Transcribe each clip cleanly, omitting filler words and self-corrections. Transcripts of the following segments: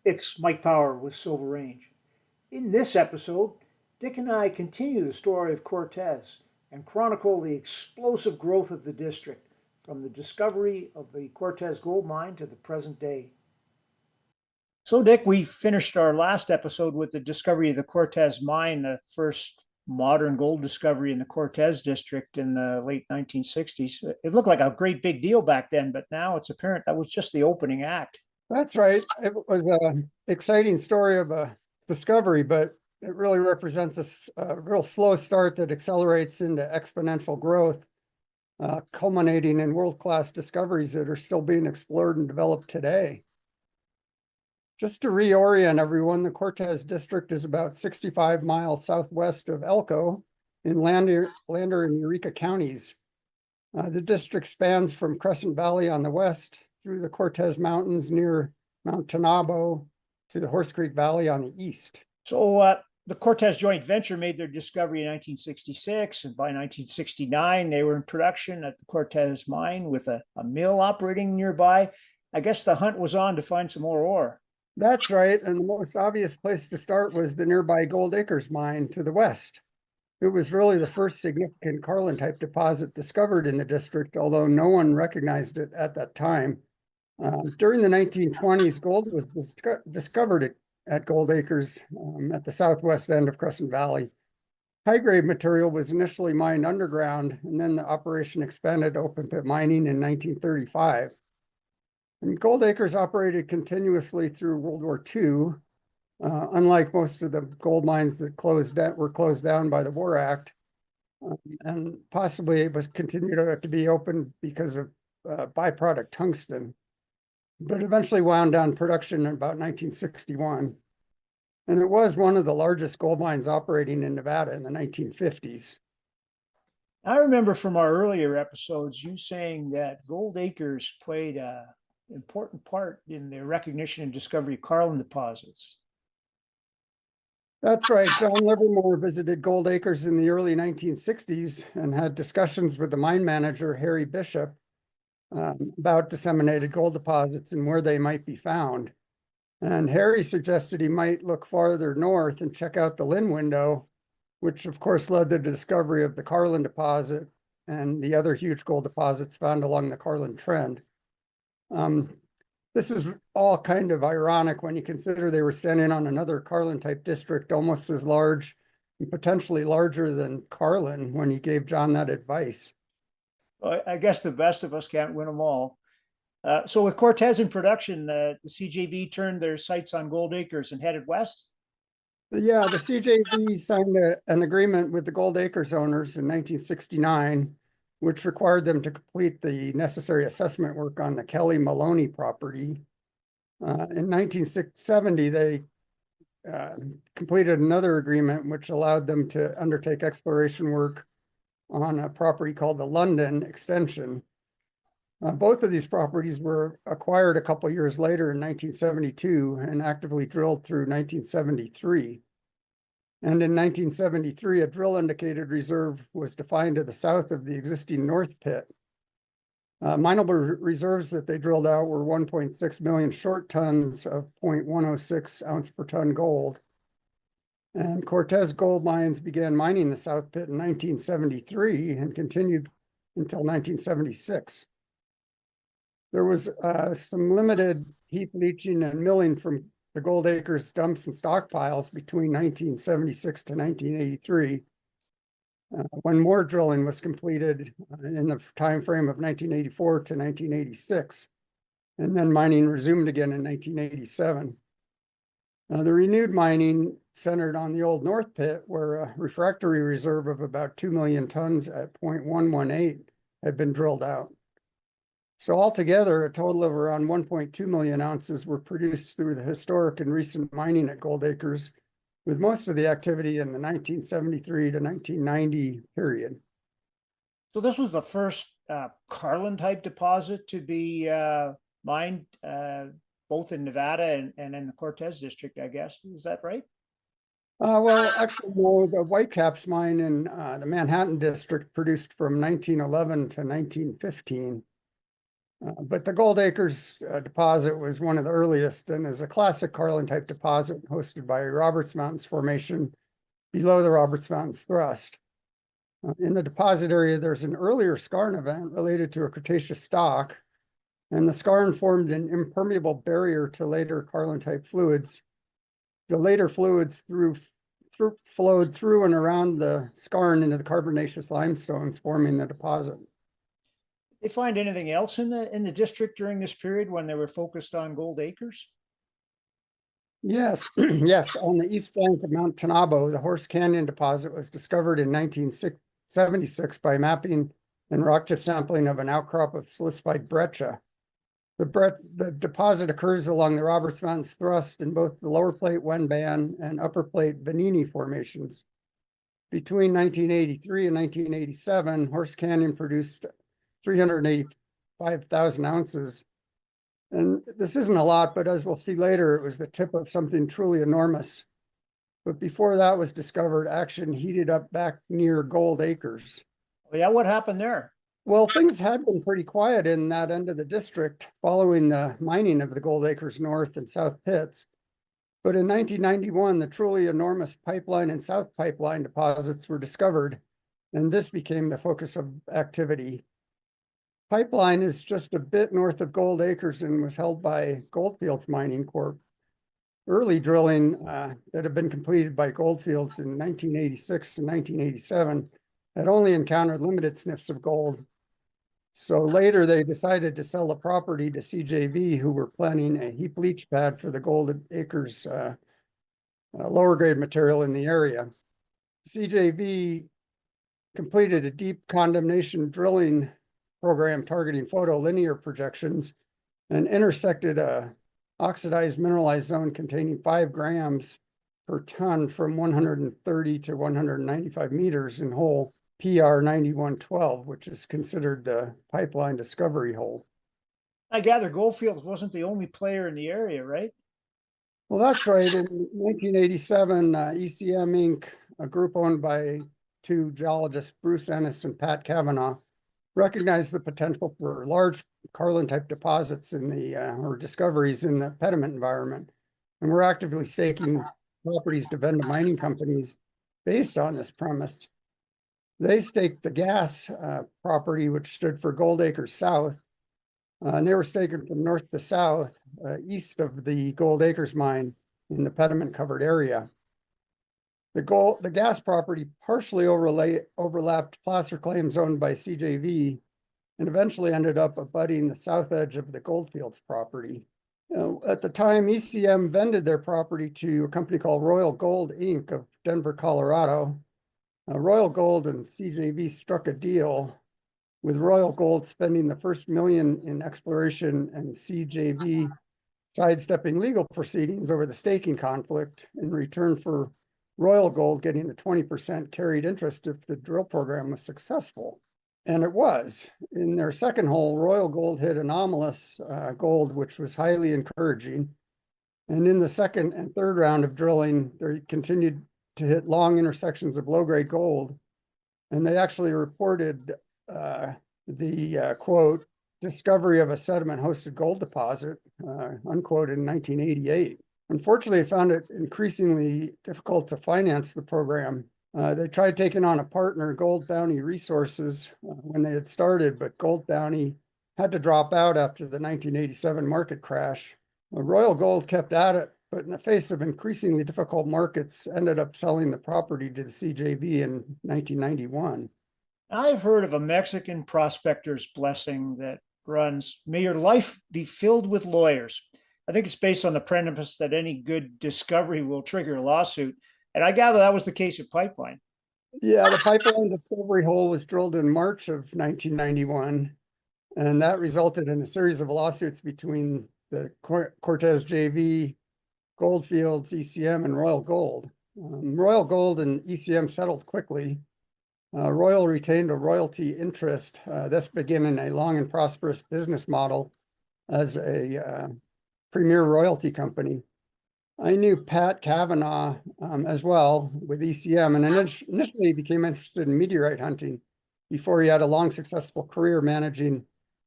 It's Mike Power with Silver Range. In this episode, Dick and I continue the story of Cortez and chronicle the explosive growth of the district from the discovery of the Cortez Gold Mine to the present day. So, Dick, we finished our last episode with the discovery of the Cortez Mine, the first modern gold discovery in the Cortez District in the late 1960s. It looked like a great big deal back then, but now it's apparent that was just the opening act. That's right. It was an exciting story of a discovery, but it really represents a real slow start that accelerates into exponential growth, culminating in world-class discoveries that are still being explored and developed today. Just to reorient everyone, the Cortez District is about 65 miles southwest of Elko in Lander and Eureka counties. The district spans from Crescent Valley on the west through the Cortez Mountains near Mount Tanabo to the Horse Creek Valley on the east. So the Cortez joint venture made their discovery in 1966, and by 1969, they were in production at the Cortez mine with a mill operating nearby. I guess the hunt was on to find some more ore. That's right, and the most obvious place to start was the nearby Gold Acres mine to the west. It was really the first significant Carlin-type deposit discovered in the district, although no one recognized it at that time. During the 1920s, gold was discovered at Gold Acres at the southwest end of Crescent Valley. High-grade material was initially mined underground, and then the operation expanded to open-pit mining in 1935. And Gold Acres operated continuously through World War II, unlike most of the gold mines that were closed down by the War Act, and possibly it was continued to be open because of byproduct tungsten, but eventually wound down production in about 1961. And it was one of the largest gold mines operating in Nevada in the 1950s. I remember from our earlier episodes you saying that Gold Acres played an important part in the recognition and discovery of Carlin deposits. That's right. John Livermore visited Gold Acres in the early 1960s and had discussions with the mine manager, Harry Bishop, about disseminated gold deposits and where they might be found. And Harry suggested he might look farther north and check out the Lynn Window, which of course led to the discovery of the Carlin deposit and the other huge gold deposits found along the Carlin Trend. This is all kind of ironic when you consider they were standing on another Carlin-type district almost as large and potentially larger than Carlin when he gave John that advice. Well, I guess the best of us can't win them all. So with Cortez in production, the CJV turned their sights on Gold Acres and headed west? Yeah, the CJV signed an agreement with the Gold Acres owners in 1969, which required them to complete the necessary assessment work on the Kelly Maloney property. In 1970, they completed another agreement which allowed them to undertake exploration work on a property called the London Extension. Both of these properties were acquired a couple years later in 1972 and actively drilled through 1973. And in 1973, a drill indicated reserve was defined to the south of the existing North Pit. Mineable reserves that they drilled out were 1.6 million short tons of 0.106 ounce per ton gold. And Cortez Gold Mines began mining the South Pit in 1973 and continued until 1976. There was some limited heap leaching and milling from the Gold Acres dumps and stockpiles between 1976 to 1983, when more drilling was completed in the time frame of 1984 to 1986, and then mining resumed again in 1987. The renewed mining centered on the old North Pit, where a refractory reserve of about 2 million tons at 0.118 had been drilled out. So altogether, a total of around 1.2 million ounces were produced through the historic and recent mining at Gold Acres, with most of the activity in the 1973 to 1990 period. So this was the first Carlin-type deposit to be mined both in Nevada and in the Cortez District, I guess. Is that right? Well, actually, no, the Whitecaps mine in the Manhattan District produced from 1911 to 1915. But the Gold Acres deposit was one of the earliest and is a classic Carlin-type deposit hosted by Roberts Mountains Formation below the Roberts Mountains thrust. In the deposit area, there's an earlier skarn event related to a Cretaceous stock, and the skarn formed an impermeable barrier to later Carlin-type fluids. The later fluids flowed through and around the skarn into the carbonaceous limestones, forming the deposit. They find anything else in the district during this period when they were focused on Gold Acres? Yes, yes. On the east flank of Mount Tanabo, the Horse Canyon deposit was discovered in 1976 by mapping and rock chip sampling of an outcrop of silicified breccia. The deposit occurs along the Roberts Mountains thrust in both the lower plate Wenban and upper plate Benini formations. Between 1983 and 1987, Horse Canyon produced 385,000 ounces. And this isn't a lot, but as we'll see later, it was the tip of something truly enormous. But before that was discovered, action heated up back near Gold Acres. Oh, yeah, what happened there? Well, things had been pretty quiet in that end of the district following the mining of the Gold Acres North and South pits. But in 1991, the truly enormous Pipeline and South Pipeline deposits were discovered, and this became the focus of activity. Pipeline is just a bit north of Gold Acres and was held by Goldfields Mining Corp. Early drilling that had been completed by Goldfields in 1986 and 1987 had only encountered limited sniffs of gold. So later they decided to sell the property to CJV, who were planning a heap leach pad for the Gold Acres lower grade material in the area. CJV completed a deep condemnation drilling program targeting photolinear projections and intersected a oxidized mineralized zone containing 5 grams per ton from 130 to 195 meters in hole PR 9112, which is considered the Pipeline discovery hole. I gather Goldfields wasn't the only player in the area, right? Well, that's right. In 1987, ECM Inc., a group owned by two geologists, Bruce Ennis and Pat Kavanaugh, recognized the potential for large Carlin-type deposits in the or discoveries in the pediment environment, and we're actively staking properties to vend to mining companies based on this premise. They staked the gas property, which stood for Gold Acres South, and they were staking from north to south, east of the Gold Acres mine in the pediment-covered area. The gas property partially overlapped placer claims owned by CJV and eventually ended up abutting the south edge of the Goldfields property. At the time, ECM vended their property to a company called Royal Gold, Inc. of Denver, Colorado. Royal Gold and CJV struck a deal, with Royal Gold spending the first $1 million in exploration and CJV sidestepping legal proceedings over the staking conflict in return for Royal Gold getting a 20% carried interest if the drill program was successful. And it was. In their second hole, Royal Gold hit anomalous gold, which was highly encouraging. And in the second and third round of drilling, they continued to hit long intersections of low-grade gold. And they actually reported the quote, discovery of a sediment-hosted gold deposit, unquote, in 1988. Unfortunately, they found it increasingly difficult to finance the program. They tried taking on a partner, Gold Bounty Resources, when they had started, but Gold Bounty had to drop out after the 1987 market crash. Royal Gold kept at it, but in the face of increasingly difficult markets, ended up selling the property to the CJV in 1991. I've heard of a Mexican prospector's blessing that runs, "May your life be filled with lawyers." I think it's based on the premise that any good discovery will trigger a lawsuit. And I gather that was the case at Pipeline. Yeah, the Pipeline discovery hole was drilled in March of 1991, and that resulted in a series of lawsuits between the Cortez JV, Goldfields, ECM, and Royal Gold. Royal Gold and ECM settled quickly. Royal retained a royalty interest, thus beginning a long and prosperous business model as a premier royalty company. I knew Pat Kavanaugh as well with ECM, and initially became interested in meteorite hunting before he had a long, successful career managing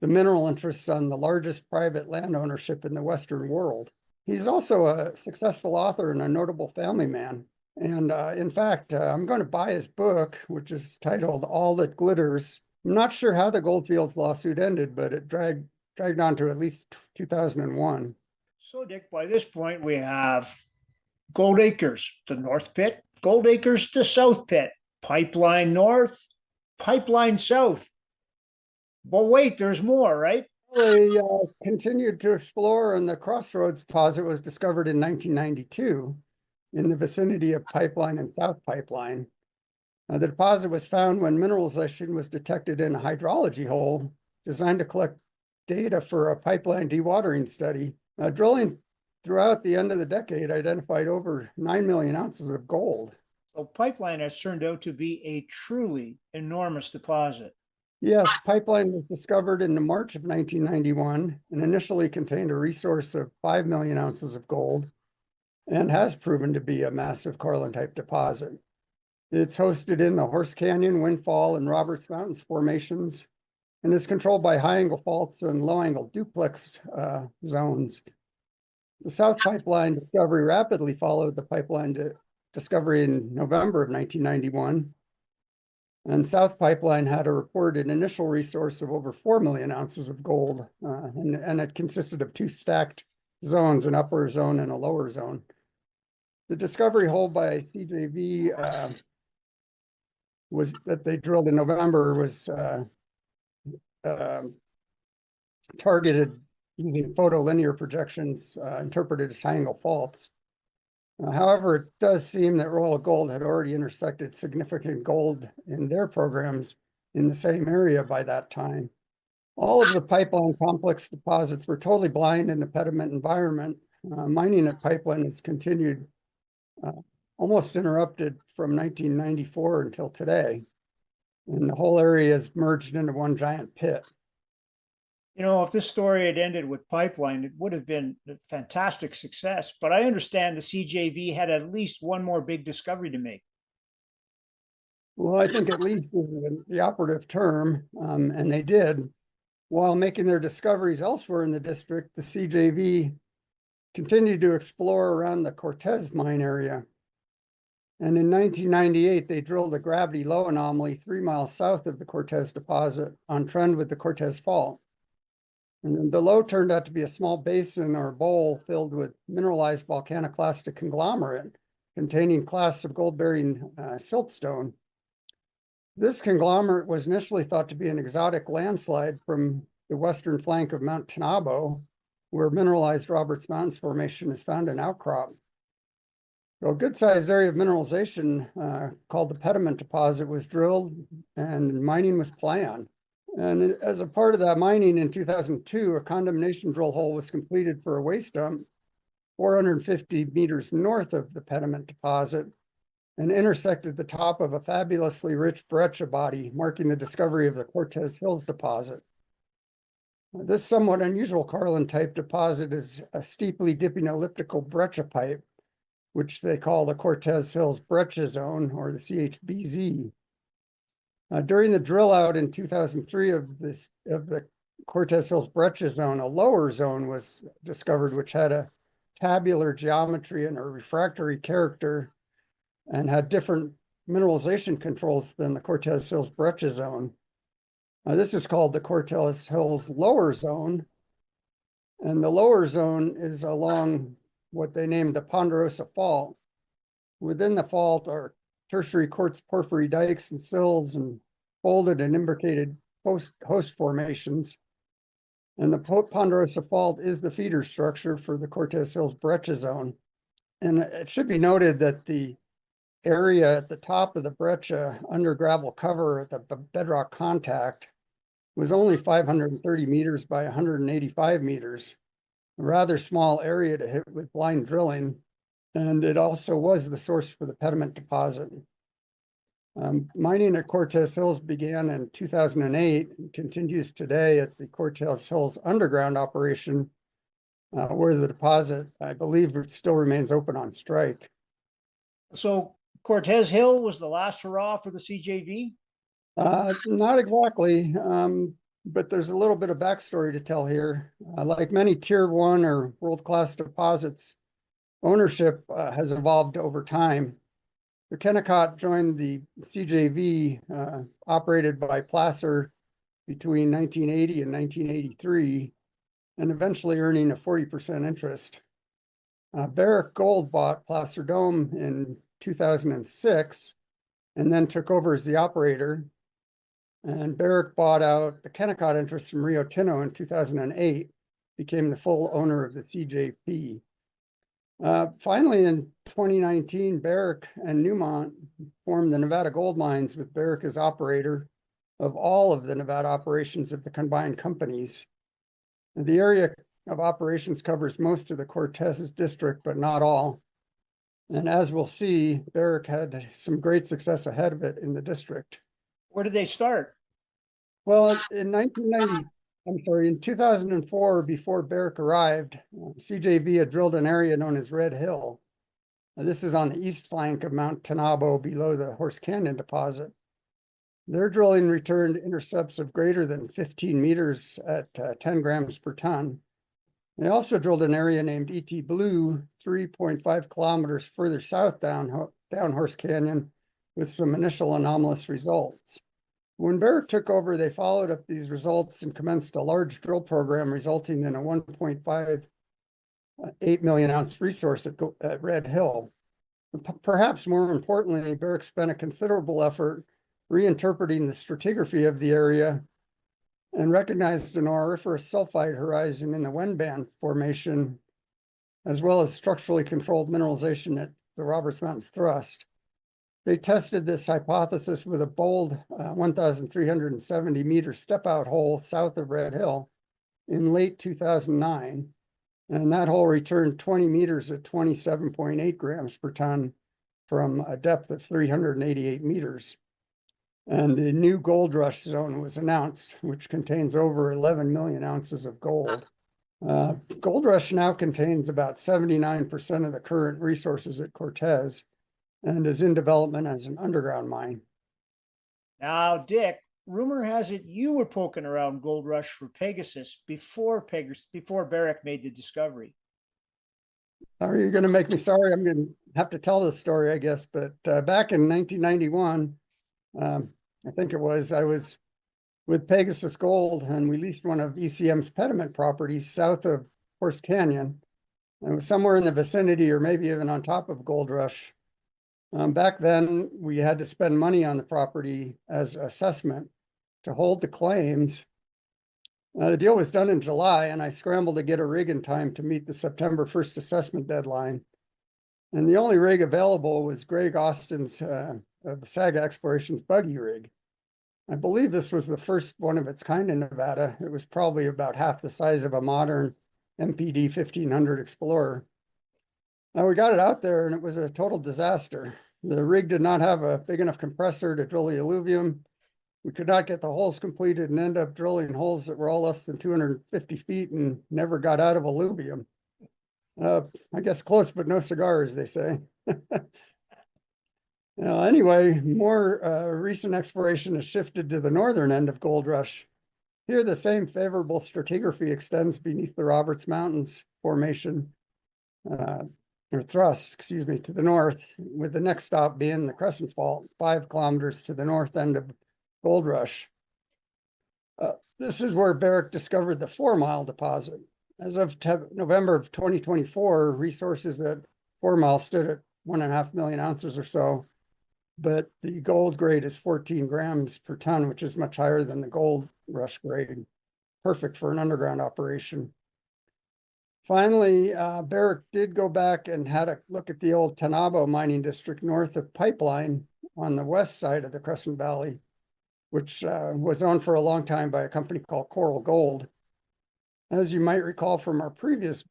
the mineral interests on the largest private land ownership in the Western world. He's also a successful author and a notable family man. And in fact, I'm going to buy his book, which is titled All That Glitters. I'm not sure how the Goldfields lawsuit ended, but it dragged on to at least 2001. So, Dick, by this point, we have Gold Acres, the North Pit, Gold Acres, the South Pit, Pipeline North, Pipeline South. But wait, there's more, right? They continued to explore, and the Crossroads deposit was discovered in 1992 in the vicinity of Pipeline and South Pipeline. The deposit was found when mineralization was detected in a hydrology hole designed to collect data for a pipeline dewatering study. Drilling throughout the end of the decade identified over 9 million ounces of gold. So Pipeline has turned out to be a truly enormous deposit. Yes, Pipeline was discovered in March of 1991 and initially contained a resource of 5 million ounces of gold and has proven to be a massive Carlin-type deposit. It's hosted in the Horse Canyon, Windfall, and Roberts Mountains formations and is controlled by high-angle faults and low-angle duplex zones. The South Pipeline discovery rapidly followed the Pipeline discovery in November of 1991. And South Pipeline had a reported initial resource of over 4 million ounces of gold, and it consisted of 2 stacked zones, an upper zone and a lower zone. The discovery hole by CJV was that they drilled in November was targeted using photolinear projections interpreted as high-angle faults. However, it does seem that Royal Gold had already intersected significant gold in their programs in the same area by that time. All of the Pipeline complex deposits were totally blind in the pediment environment. Mining at Pipeline has continued almost interrupted from 1994 until today. And the whole area is merged into one giant pit. You know, if this story had ended with Pipeline, it would have been a fantastic success. But I understand the CJV had at least one more big discovery to make. Well, I think at least is the operative term, and they did. While making their discoveries elsewhere in the district, the CJV continued to explore around the Cortez mine area. And in 1998, they drilled a gravity low anomaly 3 miles south of the Cortez deposit on trend with the Cortez Fault. And the low turned out to be a small basin or bowl filled with mineralized volcanoclastic conglomerate containing clasts of gold-bearing siltstone. This conglomerate was initially thought to be an exotic landslide from the western flank of Mount Tenabo, where mineralized Roberts Mountains Formation is found in outcrop. So a good-sized area of mineralization called the Pediment Deposit was drilled and mining was planned. And as a part of that mining in 2002, a condemnation drill hole was completed for a waste dump 450 meters north of the Pediment Deposit and intersected the top of a fabulously rich breccia body, marking the discovery of the Cortez Hills deposit. This somewhat unusual Carlin-type deposit is a steeply dipping elliptical breccia pipe, which they call the Cortez Hills Breccia Zone, or the CHBZ. During the drill out in 2003 of the Cortez Hills Breccia Zone, a lower zone was discovered, which had a tabular geometry and a refractory character and had different mineralization controls than the Cortez Hills Breccia Zone. This is called the Cortez Hills Lower Zone. And the lower zone is along what they named the Ponderosa Fault. Within the fault are tertiary quartz porphyry dikes and sills and folded and imbricated host formations. And the Ponderosa Fault is the feeder structure for the Cortez Hills Breccia Zone. And it should be noted that the area at the top of the breccia under gravel cover at the bedrock contact was only 530 meters by 185 meters, a rather small area to hit with blind drilling. And it also was the source for the Pediment Deposit. Mining at Cortez Hills began in 2008 and continues today at the Cortez Hills underground operation, where the deposit, I believe, still remains open on strike. So Cortez Hill was the last hurrah for the CJV? Not exactly. but there's a little bit of backstory to tell here. Like many tier one or world-class deposits, ownership has evolved over time. The Kennecott joined the CJV, operated by Placer between 1980 and 1983, and eventually earning a 40% interest. Barrick Gold bought Placer Dome in 2006 and then took over as the operator. And Barrick bought out the Kennecott interest from Rio Tinto in 2008, became the full owner of the CJP. Finally, in 2019, Barrick and Newmont formed the Nevada Gold Mines with Barrick as operator of all of the Nevada operations of the combined companies. The area of operations covers most of the Cortez District, but not all. And as we'll see, Barrick had some great success ahead of it in the district. Where did they start? Well, in 2004, before Barrick arrived, CJV had drilled an area known as Red Hill. This is on the east flank of Mount Tenabo below the Horse Canyon deposit. Their drilling returned intercepts of greater than 15 meters at 10 grams per ton. They also drilled an area named ET Blue, 3.5 kilometers further south down Horse Canyon, with some initial anomalous results. When Barrick took over, they followed up these results and commenced a large drill program, resulting in a 1.58 million ounce resource at Red Hill. Perhaps more importantly, Barrick spent a considerable effort reinterpreting the stratigraphy of the area and recognized an auriferous sulfide horizon in the Wenban Formation, as well as structurally controlled mineralization at the Roberts Mountains Thrust. They tested this hypothesis with a bold 1,370 meter step-out hole south of Red Hill in late 2009, and that hole returned 20 meters at 27.8 grams per ton from a depth of 388 meters. And the new Goldrush zone was announced, which contains over 11 million ounces of gold. Goldrush now contains about 79% of the current resources at Cortez and is in development as an underground mine. Now, Dick, rumor has it you were poking around Goldrush for Pegasus before Barrick made the discovery. Are you going to make me sorry? I'm going to have to tell this story, I guess. But back in 1991, I think it was, I was with Pegasus Gold, and we leased one of ECM's pediment properties south of Horse Canyon. It was somewhere in the vicinity or maybe even on top of Goldrush. Back then, we had to spend money on the property as assessment to hold the claims. The deal was done in July, and I scrambled to get a rig in time to meet the September 1st assessment deadline. And the only rig available was Greg Austin's Saga Exploration's buggy rig. I believe this was the first one of its kind in Nevada. It was probably about half the size of a modern MPD 1500 Explorer. Now we got it out there and it was a total disaster. The rig did not have a big enough compressor to drill the alluvium. We could not get the holes completed and end up drilling holes that were all less than 250 feet and never got out of alluvium. I guess close, but no cigars, they say. Anyway, more recent exploration has shifted to the northern end of Goldrush. Here, the same favorable stratigraphy extends beneath the Roberts Mountains Formation, or thrust, excuse me, to the north, with the next stop being the Crescent Fault, 5 kilometers to the north end of Goldrush. This is where Barrick discovered the 4 Mile deposit. As of November of 2024, resources at 4 Mile stood at 1.5 million ounces or so, but the gold grade is 14 grams per ton, which is much higher than the Goldrush grade, perfect for an underground operation. Finally, Barrick did go back and had a look at the old Tenabo mining district north of Pipeline on the west side of the Crescent Valley, which was owned for a long time by a company called Coral Gold. As you might recall from our previous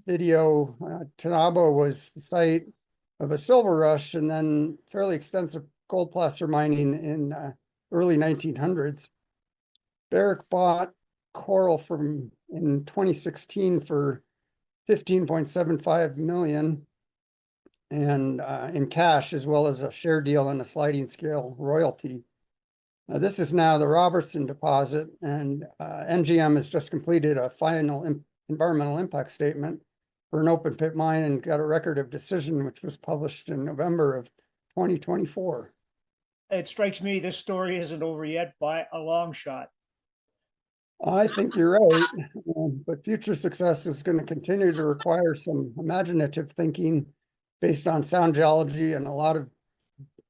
video, Tenabo was the site of a silver rush and then fairly extensive gold placer mining in early 1900s. Barrick bought Coral in 2016 for 15.75 million and in cash, as well as a share deal and a sliding scale royalty. This is now the Robertson deposit, and NGM has just completed a final environmental impact statement for an open pit mine and got a record of decision, which was published in November of 2024. It strikes me this story isn't over yet by a long shot. I think you're right, but future success is going to continue to require some imaginative thinking based on sound geology and a lot of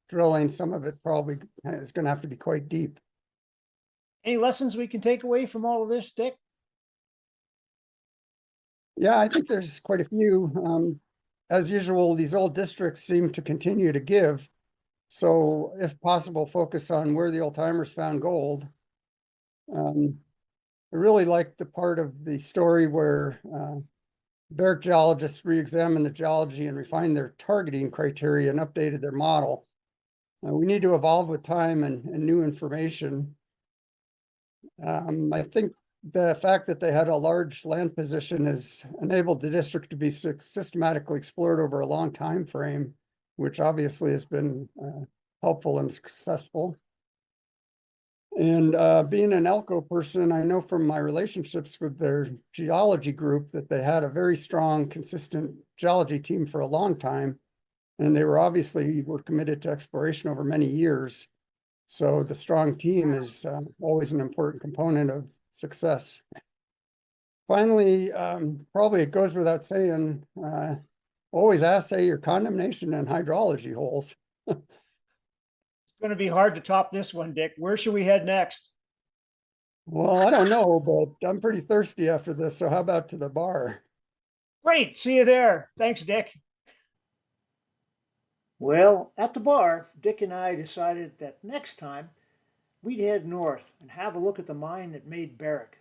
drilling. Some of it probably is going to have to be quite deep. Any lessons we can take away from all of this, Dick? Yeah, I think there's quite a few. As usual, these old districts seem to continue to give. So if possible, focus on where the old timers found gold. I really like the part of the story where Barrick geologists re-examined the geology and refined their targeting criteria and updated their model. We need to evolve with time and new information. I think the fact that they had a large land position has enabled the district to be systematically explored over a long time frame, which obviously has been helpful and successful. And being an Elko person, I know from my relationships with their geology group that they had a very strong, consistent geology team for a long time. And they were obviously committed to exploration over many years. So the strong team is always an important component of success. Finally, probably it goes without saying, always assay your condemnation and hydrology holes. It's going to be hard to top this one, Dick. Where should we head next? Well, I don't know, but I'm pretty thirsty after this. So how about to the bar? Great. See you there. Thanks, Dick. Well, at the bar, Dick and I decided that next time we'd head north and have a look at the mine that made Barrick.